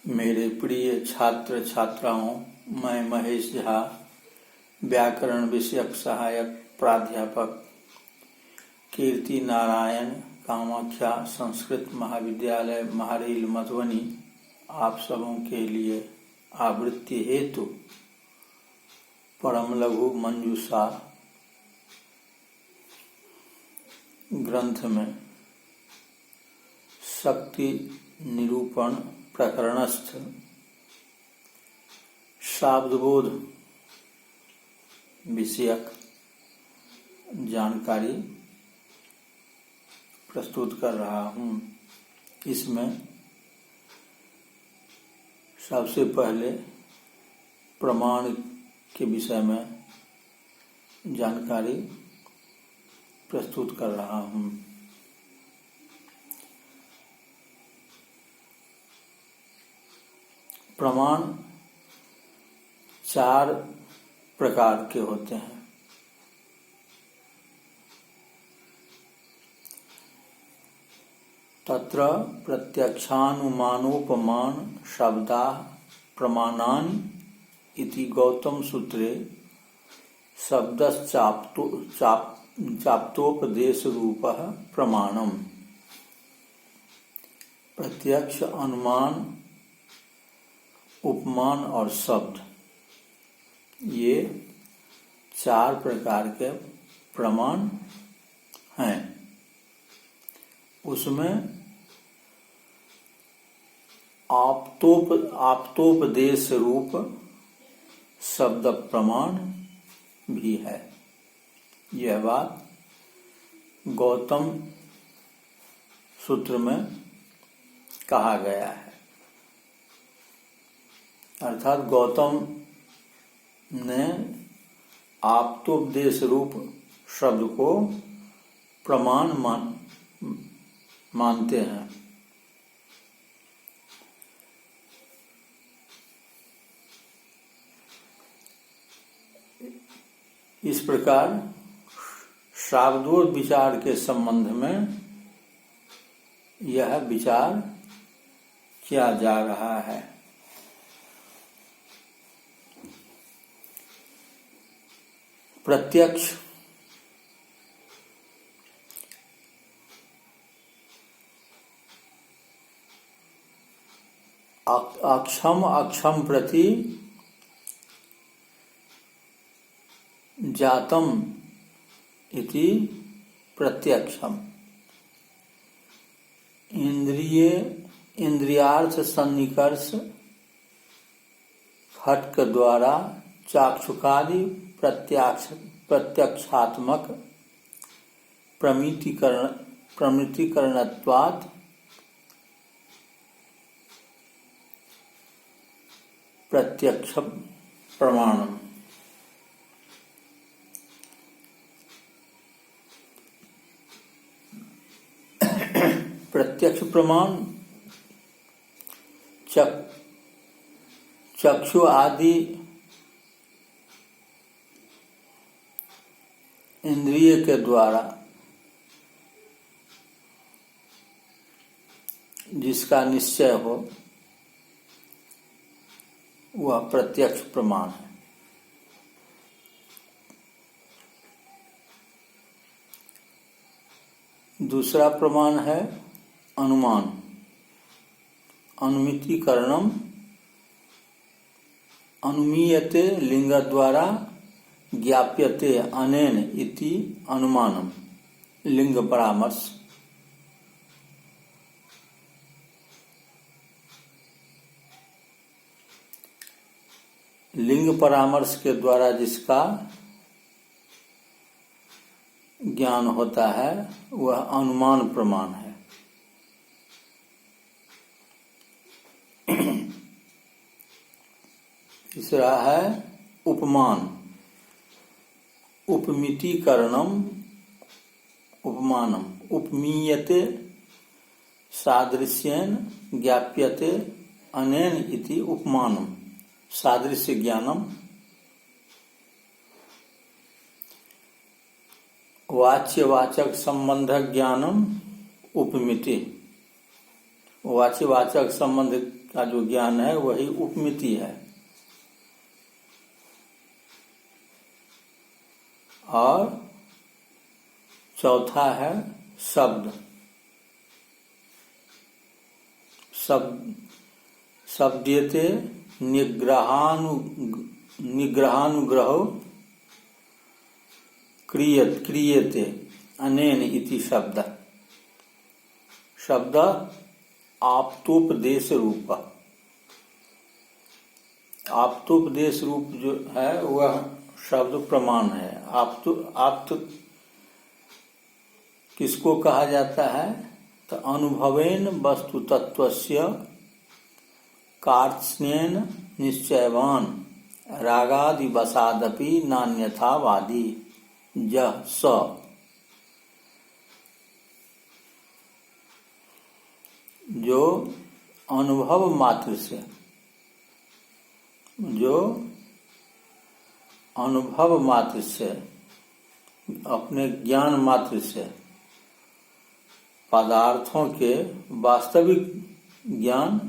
मेरे प्रिय छात्र छात्राओं, मैं महेश झा, व्याकरण विषयक सहायक प्राध्यापक, कीर्ति नारायण कामाख्या संस्कृत महाविद्यालय महारील मधुबनी, आप सबों के लिए आवृत्ति हेतु परम लघु मंजूषा ग्रंथ में शक्ति निरूपण प्रकरणस्थ शाब्दबोध विषयक जानकारी प्रस्तुत कर रहा हूँ। इसमें सबसे पहले प्रमाण के विषय में जानकारी प्रस्तुत कर रहा हूँ। प्रमाण 4 प्रकार के होते हैं। तत्र प्रत्यक्षानुमानोपमान शब्दाः प्रमाणानि इति गौतम सूत्रे शब्दश्चाप्तोपदेश रूपः प्रमाणम्। प्रत्यक्ष, अनुमान, उपमान और शब्द, ये 4 प्रकार के प्रमाण हैं। उसमें आप्तोपदेश रूप शब्द प्रमाण भी है। यह बात गौतम सूत्र में कहा गया है। अर्थात गौतम ने आप्तोपदेश रूप शब्द को प्रमाण मानते हैं। इस प्रकार शाब्दों विचार के संबंध में यह विचार किया जा रहा है। प्रत्यक्ष अक्षम प्रति जातम इति प्रत्यक्षम। इंद्रियार्थ सन्निकर्ष फटक द्वारा चाक्षुकादि प्रत्यक्षात्मक प्रमितिकरणत्वात् प्रत्यक्ष प्रमाणम। प्रत्यक्ष प्रमाण चक्षु आदि इंद्रिय के द्वारा जिसका निश्चय हो वह प्रत्यक्ष प्रमाण है। दूसरा प्रमाण है अनुमान। अनुमितिकरणम अनुमीयते लिंग द्वारा ज्ञाप्यते अनेन इति अनुमानम। लिंग परामर्श। लिंग परामर्श के द्वारा जिसका ज्ञान होता है वह अनुमान प्रमाण है। तीसरा है उपमान। उपमितिकरणम उपमानम। उपमीयते सादृश्येन ज्ञाप्यते अनेन इति उपमानम। सादृश्य ज्ञानम। वाच्यवाचक संबंध ज्ञानम उपमिति। वाच्यवाचक संबंध का जो ज्ञान है वही उपमिति है। और चौथा है शब्द। शब्दीयते निग्रहानुग्रहो क्रियते अनेन इति शब्द। शब्द आप्तोपदेश रूप। आप्तोपदेश रूप जो है वह शब्द प्रमाण है। आप्त किसको कहा जाता है? तो अनुभवेन वस्तु तत्वस्य कार्त्स्येन निश्चयवान रागादि वसादपि नान्यथावादी यह स। जो अनुभव मात्र से अपने ज्ञान मात्र से पदार्थों के वास्तविक ज्ञान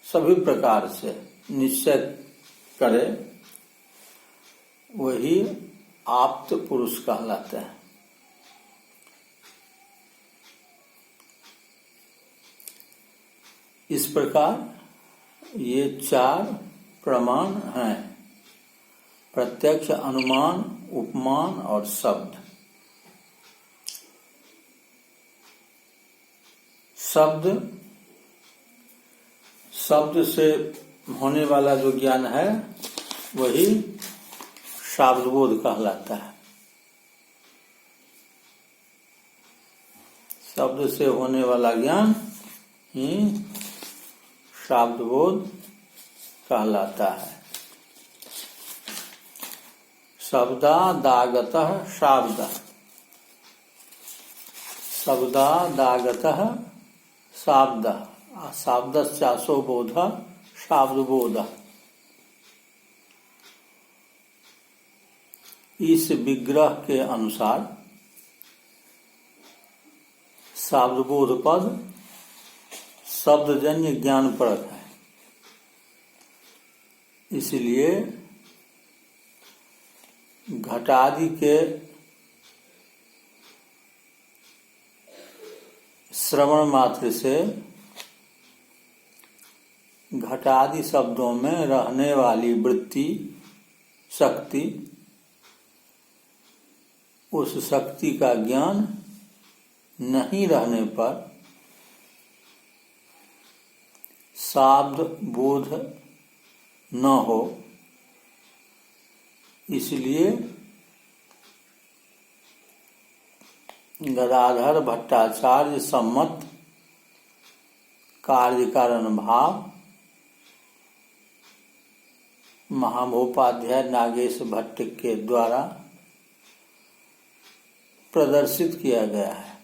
सभी प्रकार से निश्चय करे वही आप्त पुरुष कहलाते हैं। इस प्रकार ये चार प्रमाण हैं: प्रत्यक्ष, अनुमान, उपमान और शब्द। शब्द से होने वाला जो ज्ञान है वही शाब्दबोध कहलाता है। शब्द से होने वाला ज्ञान ही शाब्दबोध कहलाता है। शब्दादागतः शाब्द। शब्दादागतः शाब्द। शाब्दस्यासो बोध शाब्दबोध। इस विग्रह के अनुसार शाब्दबोध पद शब्दजन्य ज्ञान परक है। इसलिए घटादि के श्रवण मात्र से घटादि शब्दों में रहने वाली वृत्ति शक्ति, उस शक्ति का ज्ञान नहीं रहने पर शाब्द बोध न हो। इसलिए गदाधर भट्टाचार्य सम्मत कार्य कारण भाव महामहोपाध्याय नागेश भट्ट के द्वारा प्रदर्शित किया गया है।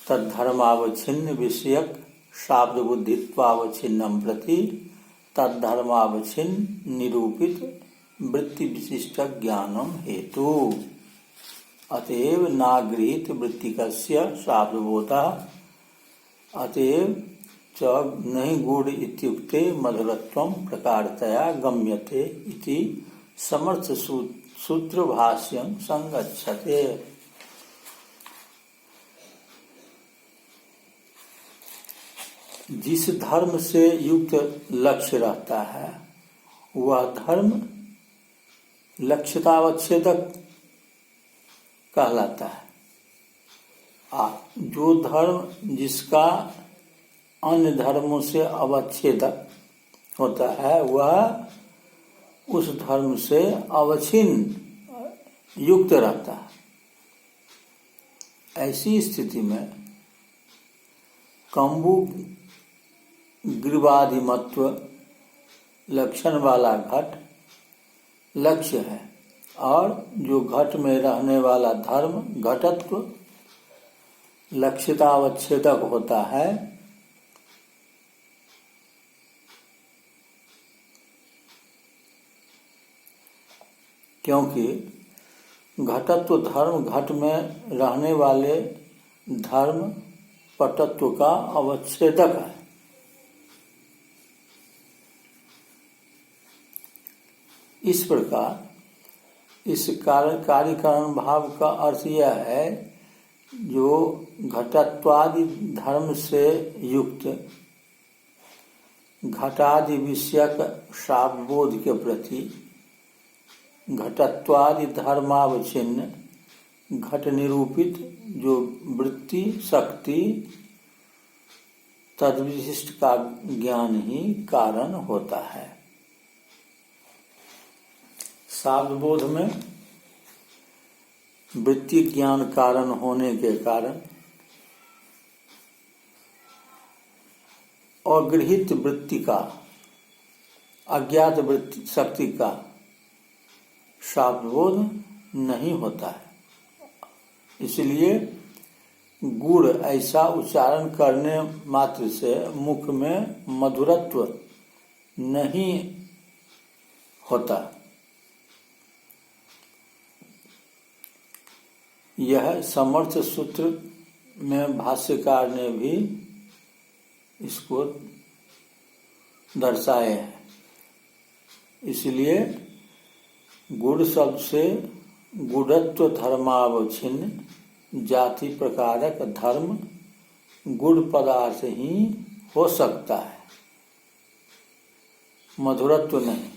तद्धर्मावच्छिन्न विषयक शाब्द बुद्धित्वावच्छिन्नम प्रति तद्धर्मावच्छिन्न निरूपित वृत्ति विशिष्ट ज्ञानम हेतु अतएव नागृहीत वृत्तिकस्य शाब्दबोधः अतएव च नहीं गूढ़ इत्युक्ते मधुरत्वं प्रकारतया गम्यते इति समर्थ सूत्र भाष्यं संगच्छते। जिस धर्म से युक्त लक्ष्य रहता है वह धर्म लक्ष्यतावच्छेदक कहलाता है। जो धर्म जिसका अन्य धर्मों से अवच्छेदक होता है वह उस धर्म से अवच्छिन्न युक्त रहता है। ऐसी स्थिति में कंबु ग्रीवादिमत्व लक्षण वाला घट लक्ष्य है और जो घट में रहने वाला धर्म घटत्व लक्ष्यतावच्छेदक होता है। क्योंकि घटत्व धर्म घट में रहने वाले धर्म पटत्व का अवच्छेदक है। इस प्रकार इस कार्यकारण भाव का अर्थ यह है, जो घटत्वादि धर्म से युक्त घटादि विषयक शाब्दबोध के प्रति घटत्वादि धर्मावच्छिन्न घट निरूपित जो वृत्ति शक्ति तद्विशिष्ट का ज्ञान ही कारण होता है। शाब्दबोध में वृत्ति ज्ञान कारण होने के कारण अगृहीत वृत्ति का, अज्ञात वृत्ति शक्ति का शाब्दबोध नहीं होता है। इसलिए गुड़ ऐसा उच्चारण करने मात्र से मुख में मधुरत्व नहीं होता। यह समर्थ सूत्र में भाष्यकार ने भी इसको दर्शाए हैं। इसलिए गुड़ शब्द से गुड़त्व धर्मावच्छिन्न जाति प्रकारक धर्म गुड़ पदार्थ ही हो सकता है, मधुरत्व नहीं।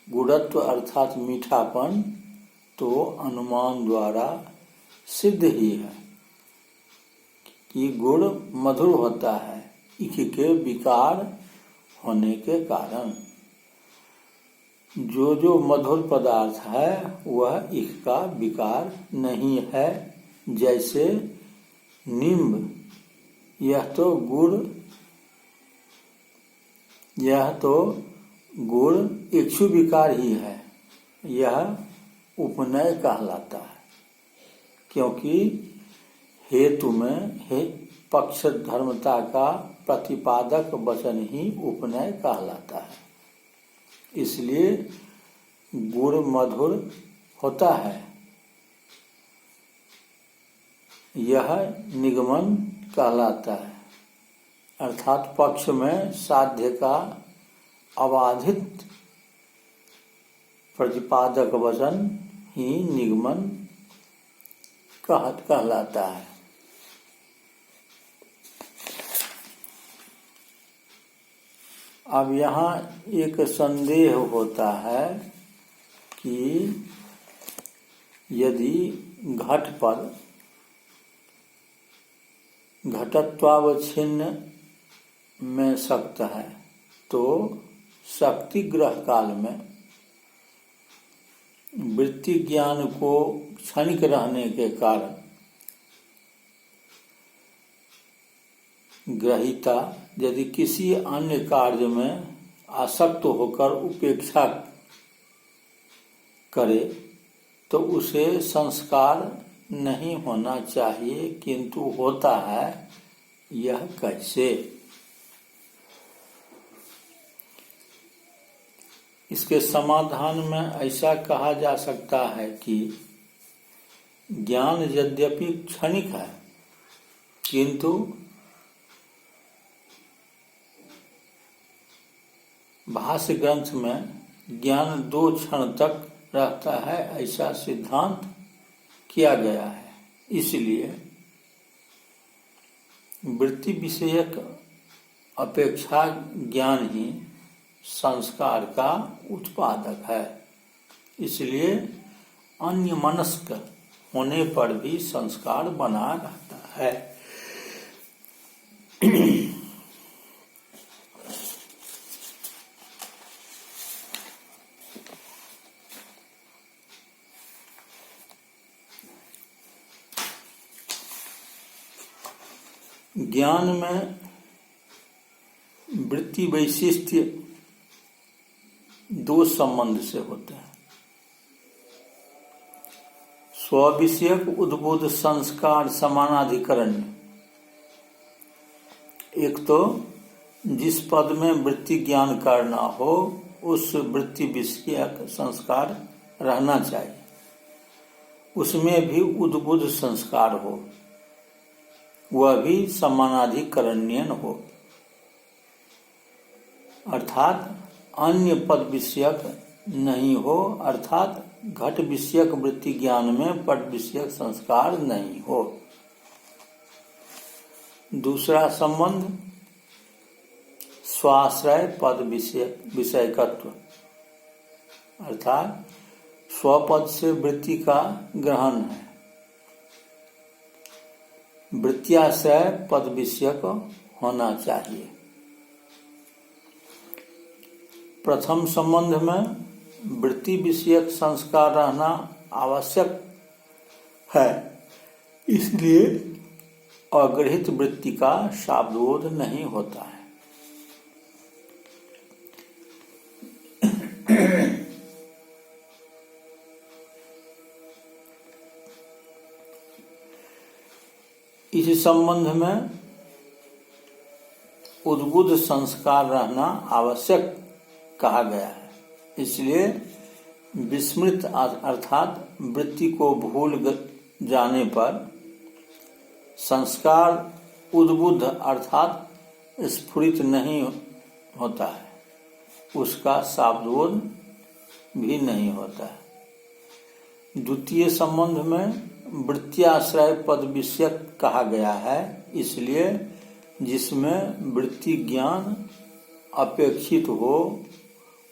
गुड़त्व अर्थात मीठापन तो अनुमान द्वारा सिद्ध ही है कि गुड़ मधुर होता है, इक के विकार होने के कारण। जो मधुर पदार्थ है वह इक का विकार नहीं है। जैसे नींब, यह तो गुड़ इक्षु विकार ही है, यह उपनय कहलाता है, क्योंकि हेतु में पक्ष धर्मता का प्रतिपादक वचन ही उपनय कहलाता है। इसलिए गुड़ मधुर होता है, यह निगमन कहलाता है, अर्थात पक्ष में साध्य का अबाधित प्रतिपादक वचन ही निगमन कहलाता है। अब यहाँ एक संदेह होता है कि यदि घट पर घटत्वावच्छिन्न में शक्त है तो शक्ति ग्रह काल में वृत्ति ज्ञान को क्षणिक रहने के कारण ग्रहिता यदि किसी अन्य कार्य में आसक्त होकर उपेक्षा करे तो उसे संस्कार नहीं होना चाहिए, किंतु होता है। यह कैसे? इसके समाधान में ऐसा कहा जा सकता है कि ज्ञान यद्यपि क्षणिक है, किंतु भाष्य ग्रंथ में ज्ञान 2 क्षण तक रहता है, ऐसा सिद्धांत किया गया है। इसलिए वृत्ति विषयक अपेक्षा ज्ञान ही संस्कार का उत्पादक है। इसलिए अन्य मनस्क होने पर भी संस्कार बना रहता है। ज्ञान में वृत्ति वैशिष्ट्य 2 संबंध से होते हैं। स्वविषयक उद्बोध संस्कार समानाधिकरण। एक तो जिस पद में वृत्ति ज्ञान करना हो उस वृत्ति विषयक संस्कार रहना चाहिए, उसमें भी उद्बुद्ध संस्कार हो। वह भी समानाधिकरण्य हो, अर्थात अन्य पद विषयक नहीं हो, अर्थात घट विषयक वृत्ति ज्ञान में पट विषयक संस्कार नहीं हो। दूसरा संबंध स्वाश्रय पद विषयकत्व, अर्थात स्वपद से वृत्ति का ग्रहण है। वृत्त्याश्रय पद विषयक होना चाहिए। प्रथम संबंध में वृत्ति विषयक संस्कार रहना आवश्यक है, इसलिए अग्रहित वृत्ति का शाब्दबोध नहीं होता है। इस संबंध में उद्बुद्ध संस्कार रहना आवश्यक कहा गया है, इसलिए विस्मृत अर्थात वृत्ति को भूल जाने पर संस्कार उद्बुद्ध अर्थात स्फुरित नहीं होता है, उसका शाब्दबोध भी नहीं होता है। द्वितीय संबंध में वृत्त्याश्रय पद विषयक कहा गया है, इसलिए जिसमें वृत्ति ज्ञान अपेक्षित हो,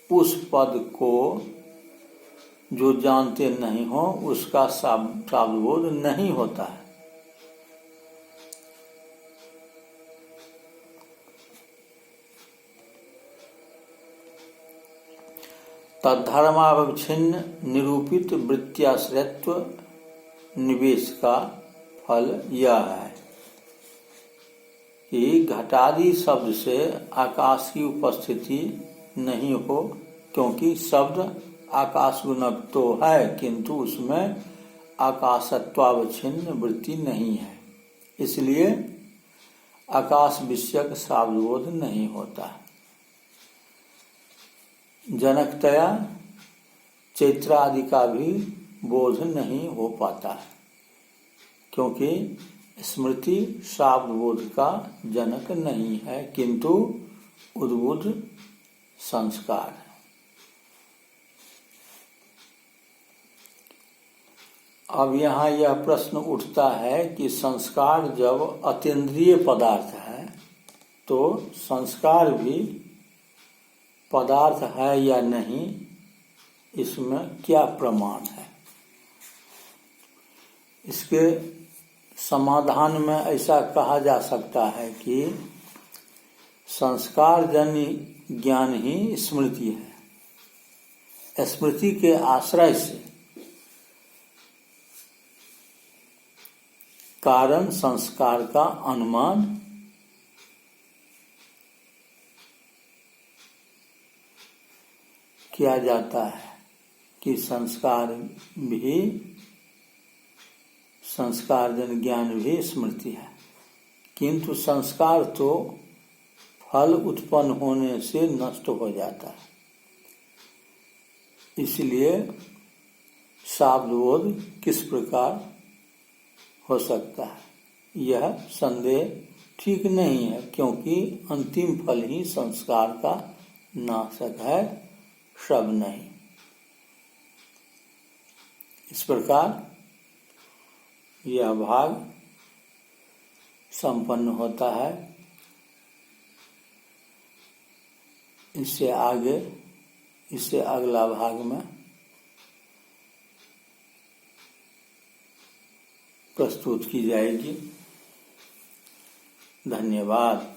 उस पद को जो जानते नहीं हो उसका शाब्दबोध नहीं होता है। तद्धर्मावच्छिन्न निरूपित वृत्त्याश्रयत्व निवेश का फल यह है कि घटादि शब्द से आकाश की उपस्थिति नहीं हो, क्योंकि शब्द आकाश गुणक तो है किंतु उसमें आकाशत्वावच्छिन्न वृत्ति नहीं है, इसलिए आकाश विषयक शाब्दबोध नहीं होता। जनकतया चैत्रादि का भी बोध नहीं हो पाता है, क्योंकि स्मृति शाब्दबोध का जनक नहीं है किंतु उद्बुद्ध संस्कार है। अब यहाँ यह प्रश्न उठता है कि संस्कार जब अतीन्द्रिय पदार्थ है तो संस्कार भी पदार्थ है या नहीं, इसमें क्या प्रमाण है? इसके समाधान में ऐसा कहा जा सकता है कि संस्कार जन्य ज्ञान ही स्मृति है। स्मृति के आश्रय से कारण संस्कार का अनुमान किया जाता है कि संस्कार जन ज्ञान भी स्मृति है, किंतु संस्कार तो फल उत्पन्न होने से नष्ट हो जाता है, इसलिए शाब्दबोध किस प्रकार हो सकता है, यह संदेह ठीक नहीं है, क्योंकि अंतिम फल ही संस्कार का नाशक है, सब नहीं। इस प्रकार यह भाग संपन्न होता है। इससे अगला भाग में प्रस्तुत की जाएगी। धन्यवाद।